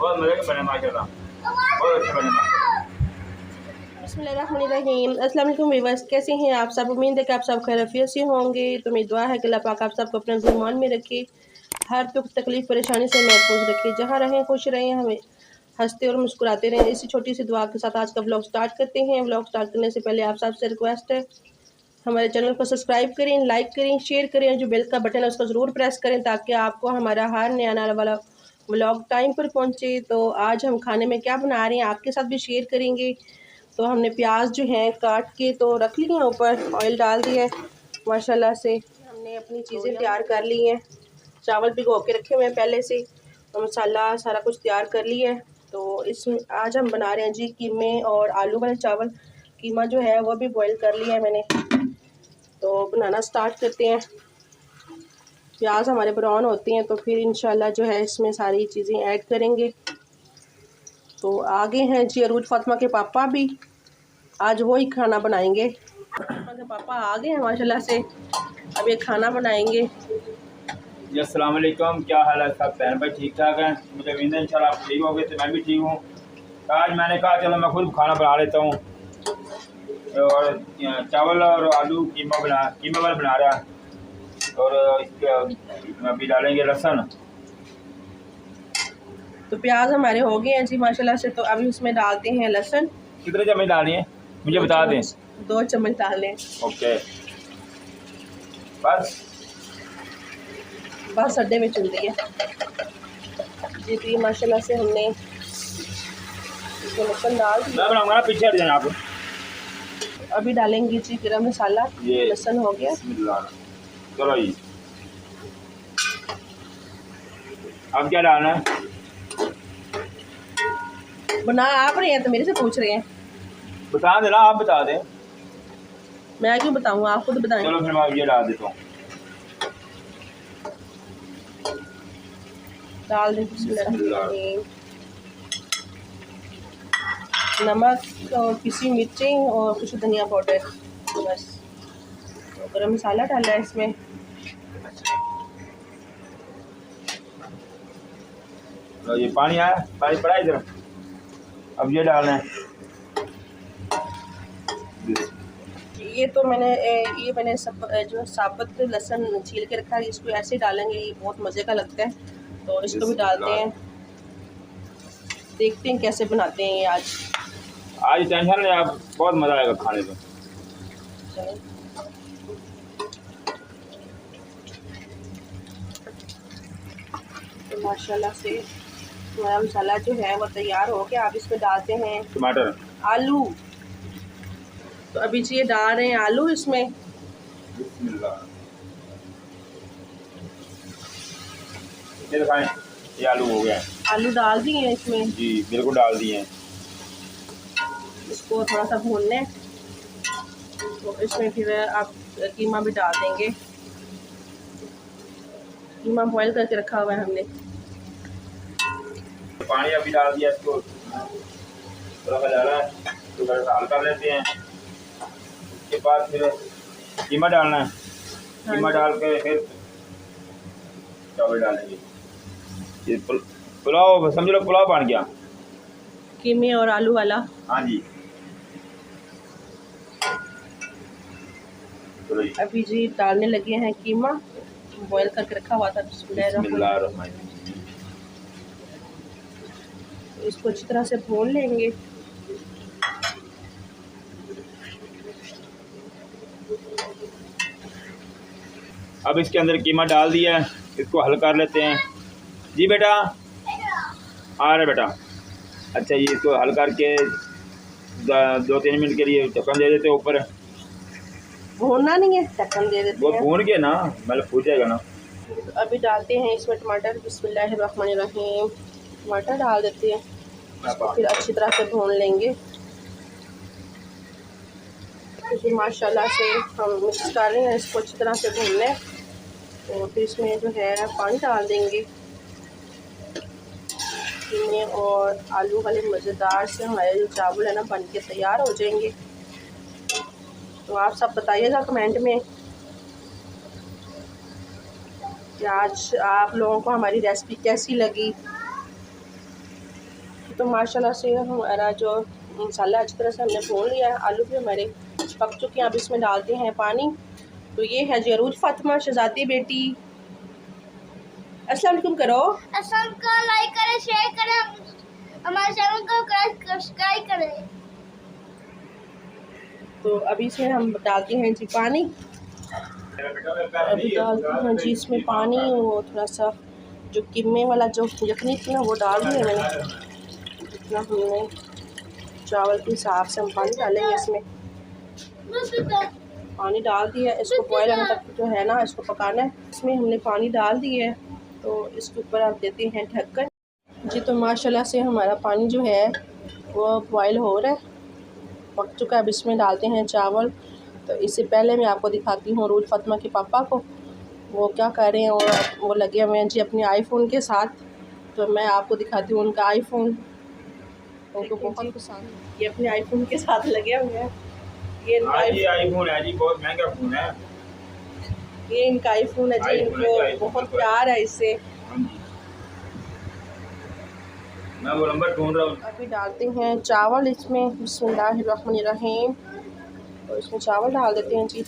बहुत मज़े के बने माशाल्लाह, बहुत अच्छे बने माशाल्लाह। बिस्मिल्लाहिर्रहमानिर्रहीम। अस्सलाम वालेकुम व्यूअर्स, कैसे हैं आप सब? उम्मीद है कि आप सब खैरियत से होंगे। तो मेरी दुआ है कि अल्लाह पाक आप सबको अपने ज़ुबान में रखे, हर दुख तकलीफ परेशानी से महफूज रखे, जहाँ रहें खुश रहें, हमें हंसते और मुस्कुराते रहें। इसी छोटी सी दुआ के साथ आज का व्लॉग स्टार्ट करते हैं। व्लॉग स्टार्ट करने से पहले आप सबसे रिक्वेस्ट है, हमारे चैनल को सब्सक्राइब करें, लाइक करें, शेयर करें, जो बेल का बटन है उसको ज़रूर प्रेस करें ताकि आपको हमारा हर नया आने वाला व्लॉग टाइम पर पहुंचे। तो आज हम खाने में क्या बना रहे हैं आपके साथ भी शेयर करेंगे। तो हमने प्याज जो है काट के तो रख लिए हैं, ऊपर ऑयल डाल दिया है माशाल्लाह से। हमने अपनी चीज़ें तैयार कर ली हैं, चावल भिगो के रखे हुए हैं पहले से, और मसाला सारा कुछ तैयार कर लिया है। तो इसमें आज हम बना रहे हैं जी कीमे और आलू वाले चावल। कीमा जो है वो भी बॉईल कर लिया है मैंने। तो बनाना स्टार्ट करते हैं। प्याज हमारे ब्राउन होती हैं तो फिर इंशाल्लाह जो है इसमें सारी चीज़ें ऐड करेंगे। तो आगे हैं जी अरूज फातिमा के पापा भी, आज वो ही खाना बनाएंगे। फातिमा के पापा आ गए हैं माशाल्लाह से, अब ये खाना बनाएंगे। जी अस्सलाम वालेकुम, क्या हाल है सब बहन भाई? ठीक ठाक हैं? मुझे उम्मीद है इंशाल्लाह आप ठीक होगे, तो मैं भी ठीक हूँ। आज मैंने कहा चलो मैं खुद खाना बना लेता हूँ, और चावल और आलू कीमा वाला बना रहा है। और इसके अभी डालेंगे लहसुन। तो प्याज हमारे हो गए हैं जी माशाल्लाह से, तो अभी उसमें डालते हैं लहसुन। कितने चम्मच डालनी है मुझे बता दें? 2 चम्मच डाल लें। ओके, बस अड्डे में चल रही है जी। तो ये माशाल्लाह से हमने इसमें लहसुन डाल दिया। मैं बनाऊंगा ना, पीछे हट जाना आप। अभी डालेंगे जी गरम मसाला। ये लहसुन हो गया, चलो जी। अब क्या डालना है? बना आप रहे हैं तो मेरे से पूछ रहे हैं? बता देना, आप बता दें। मैं क्यों बताऊँ, आप खुद बताएं। चलो फिर मैं ये डाल देता हूँ। डाल दें नमक और पिसी मिर्चें और कुछ धनिया पाउडर, बस। तो गरम मसाला डाला है इसमें। तो ये पानी आया, पानी पड़ा इधर। अब ये डालना है। ये तो मैंने सब जो साबुत लहसुन छील के रखा है, इसको ऐसे डालेंगे, ये बहुत मज़े का लगता है। तो इसको भी डालते हैं, देखते हैं कैसे बनाते हैं ये आज टेंशन नहीं, आप बहुत मज़ा आएगा खाने में। तो माशाल्लाह से हमारा मसाला जो है वो तैयार हो गया। अब इसमें डालते हैं टमाटर, आलू। तो अभी जी ये डाल रहे हैं आलू इसमें। ये दिखाएं, ये आलू हो गया है। आलू डाल दिए हैं इसमें जी बिल्कुल डाल दिए हैं। इसको थोड़ा सा भून लें। तो इसमें फिर आप कीमा भी डाल देंगे। कीमा बॉईल करके रखा हुआ है हमने। पानी अभी डाल दिया, इसको थोड़ा सा डाला है तो थोड़ा सा हल्का लेते हैं। उसके बाद फिर कीमा डालना है। कीमा डाल के फिर चावल डालेंगे। ये पुलाव समझ लो, पुलाव बन गया कीमे और आलू वाला। हाँ जी। अभी जी डालने लगे हैं कीमा, बॉईल करके रखा हुआ था। इसको अच्छी तरह से भून लेंगे। अब इसके अंदर कीमा डाल दिया है, इसको हल कर लेते हैं। जी बेटा आ रहे बेटा। अच्छा, ये इसको हल करके 2-3 मिनट के लिए ढक्कन दे देते हैं ऊपर। भूनना नहीं है, ढक्कन दे देते वो हैं। भून के ना मतलब फूट जाएगा ना। तो अभी डालते हैं इसमें टमाटर। बिस्मिल्लाहिर्रहमानिर्रहीम। टमाटर डाल देते हैं, इसको फिर अच्छी तरह से भून लेंगे। तो माशाल्लाह से हम मिक्स कर रहे हैं, इसको अच्छी तरह से भून लें। तो फिर इसमें जो है पानी डाल देंगे। कीमे और आलू वाले मज़ेदार से हमारे जो चावल है ना बन के तैयार हो जाएंगे। तो आप सब बताइएगा कमेंट में कि आज आप लोगों को हमारी रेसिपी कैसी लगी। तो माशाल्लाह से हमारा जो मसाला अच्छी तरह से हमने भून लिया है, आलू भी हमारे पक चुके हैं। अब इसमें डालते हैं पानी। तो ये है जी अरूज फातिमा शहजादी बेटी। अस्सलाम वालेकुम करो। अस्सलाम को लाइक करें, शेयर करें, हमारे चैनल को सब्सक्राइब करें। तो अभी इसमें हम डालते हैं जी पानी। अभी डालते हैं जी इसमें पानी, वो थोड़ा सा जो कीमे वाला जो यखनी थी ना वो डाल दिया मैंने। जितना हमने चावल के हिसाब से हम पानी डालेंगे इसमें। पानी डाल दिया, इसको बॉयल होने तक जो है ना इसको पकाना है। इसमें हमने पानी डाल दिया है, तो इसके ऊपर आप देते हैं ढक्कन जी। तो माशाल्लाह से हमारा पानी जो है वो बॉयल हो रहा है, पक चुका है। अब इसमें डालते हैं चावल। तो इससे पहले मैं आपको दिखाती हूँ अरूज फातिमा के पापा को, वो क्या कर रहे हैं। और वो लगे हुए हैं जी अपने आईफोन के साथ। तो मैं आपको दिखाती हूँ उनका आईफोन, उनको बहुत पसंद। ये अपने आईफोन के साथ लगे हुए हैं। ये आईफोन है जी, बहुत महंगा फ़ोन है। ये इनका आईफोन है जी, इनको बहुत प्यार है इससे। मैं वो नंबर ढूंढ रहा हूँ। अभी डालते हैं चावल इसमें, बिस्मिल्लाहिर्रहमानिर्रहीम। तो इसमें चावल डाल देते हैं जी।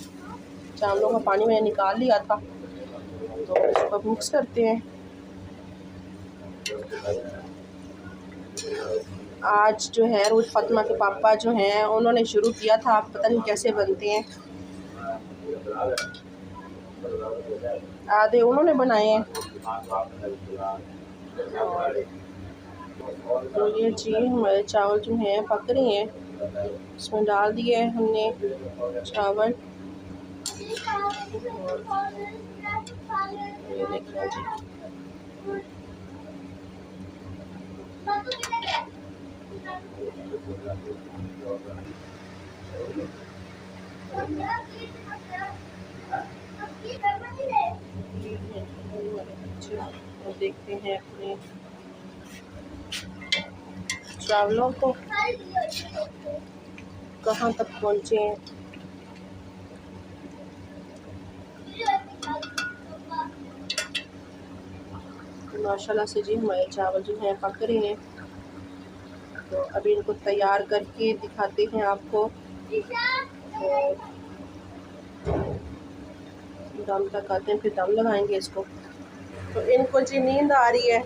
चावलों का पानी मैंने निकाल लिया था, तो इसको मिक्स करते हैं। आज जो है अरूज फातिमा के पापा जो हैं उन्होंने शुरू किया था, पता नहीं कैसे बनते हैं। आधे उन्होंने बनाए हैं। तो ये जी हमारे चावल जो हैं पक रहे हैं। इसमें डाल दिए हैं हमने चावल। ये देखिए जी, और देखते हैं अपने चावलों को कहाँ तक पहुँचे हैं। माशाल्लाह से जी हमारे चावल जो हैं पक रहे हैं। तो अभी इनको तैयार करके दिखाते हैं आपको। दम तक आते हैं, फिर दम लगाएंगे इसको। तो इनको जी नींद आ रही है।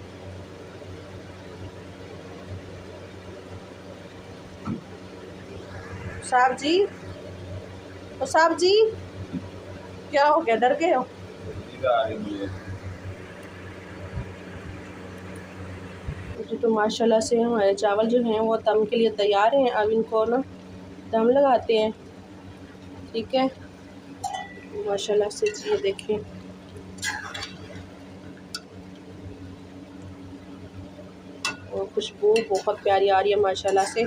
साहब जी, तो साहब जी क्या हो गया, डर गए हो? जी तो माशाल्लाह से हमारे चावल जो हैं वो दम के लिए तैयार हैं। अब इनको ना दम लगाते हैं, ठीक है। माशाल्लाह से जी ये देखें, और खुशबू बहुत प्यारी आ रही है माशाल्लाह से।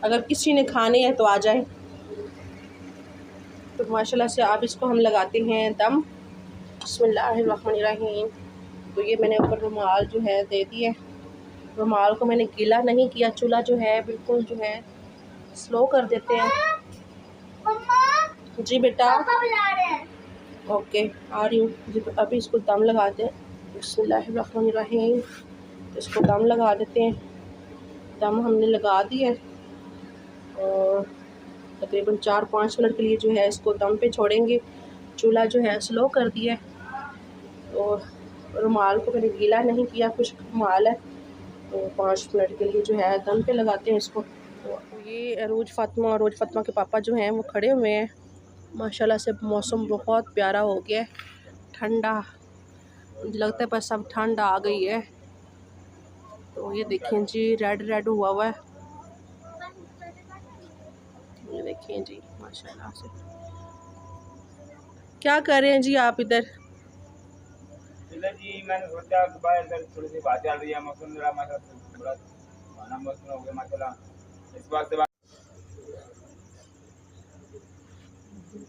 अगर किसी ने खाने हैं तो आ जाए। तो माशाल्लाह से आप इसको हम लगाते हैं दम। बिस्मिल्लाहिर्रहमानिर्रहीम। तो ये मैंने ऊपर रुमाल जो है दे दिए। रुमाल को मैंने गीला नहीं किया, चूल्हा जो है बिल्कुल जो है स्लो कर देते हैं। जी बेटा, ओके आ रही हूँ जी। तो अभी इसको दम लगाते हैं। बिस्मिल्लाहिर्रहमानिर्रहीम। इसको दम लगा देते हैं। दम हमने लगा दिया और तकरीबन 4-5 मिनट के लिए जो है इसको दम पे छोड़ेंगे। चूल्हा जो है स्लो कर दिया। और रुमाल को मैंने गीला नहीं किया, कुछ रुमाल है। तो 5 मिनट के लिए जो है दम पे लगाते हैं इसको। तो ये अरूज फातिमा और अरूज फातिमा के पापा जो हैं वो खड़े हुए हैं। माशाल्लाह से मौसम बहुत प्यारा हो गया है, ठंडा, मुझे लगता है बस अब ठंड आ गई है। तो ये देखें जी रेड रेड हुआ हुआ है, ये देखें जी माशाल्लाह से। क्या कर रहे हैं जी आप इधर? जी मैंने सोचा बाहर थोड़ी सी बात चल रही है, मौसम थोड़ा खाना मौसम हो गया माशाल्लाह, इस बात से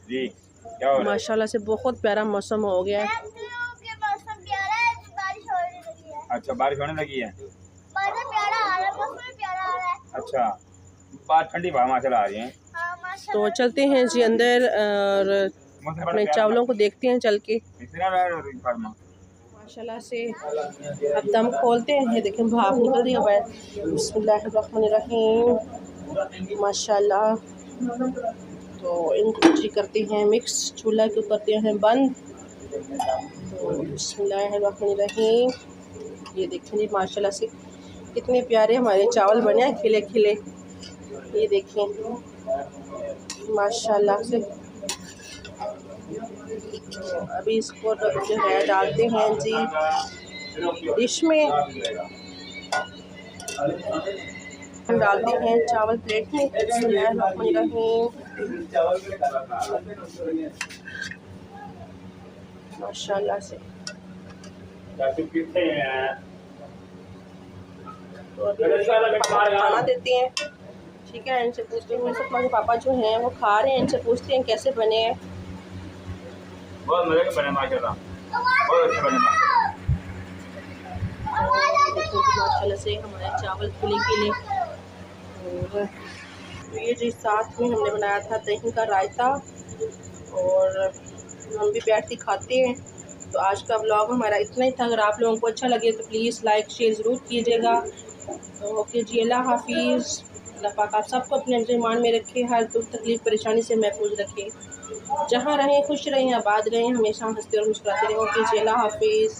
जी क्या हो रहा है? माशाल्लाह से बहुत प्यारा मौसम हो गया है। अच्छा बारिश होने लगी है। प्यारा आ रहा है, मौसम प्यारा आ रहा है। अच्छा बात ठंडी हवा माशाल्लाह आ रही है। तो चलते हैं जी अंदर और अपने चावलों को देखते हैं चल के। इतना माशाल्लाह से अब दम खोलते हैं। ये देखें भाप निकल रही है बाहर। बिस्मिल्लाहिर्रहमानिर्रहीम माशाल्लाह। तो इनको जी करते हैं मिक्स, चूल्हा को करते हैं बंद। तो बिस्मिल्लाहिर्रहमानिर्रहीम ये देखें जी माशाल्लाह से कितने प्यारे हमारे चावल बने हैं, खिले खिले। ये देखें माशाल्लाह से। तो अभी इसको जो है डालते हैं जी डिश में, हम डालते हैं चावल प्लेट में। बिस्मिल्लाहिर्रहमानिर्रहीम माशाल्लाह से। तो अभी खाना देते हैं, ठीक है। इनसे पूछते हैं, सपना के पापा जो हैं वो खा रहे हैं, इनसे पूछते हैं कैसे बने हैं। बहुत मजे के बने माशाल्लाह, बहुत अच्छे बने माशाल्लाह से हमारे चावल खिले खिले। और ये जो साथ में हमने बनाया था दही का रायता, और हम भी बैठ के खाते हैं। तो आज का व्लॉग हमारा इतना ही था। अगर आप लोगों को अच्छा लगे तो प्लीज़ लाइक शेयर ज़रूर कीजिएगा। तो ओके जी, अल्लाह हाफिज़। अल्लाह पाक आप सबको अपने ईमान में रखे, हर दुख तकलीफ़ परेशानी से महफूज रखे। जहाँ रहें खुश रहें, आबाद रहें, हमेशा हंसते और मुस्कुराते रहें। ओके जी, अल्लाह हाफिज़।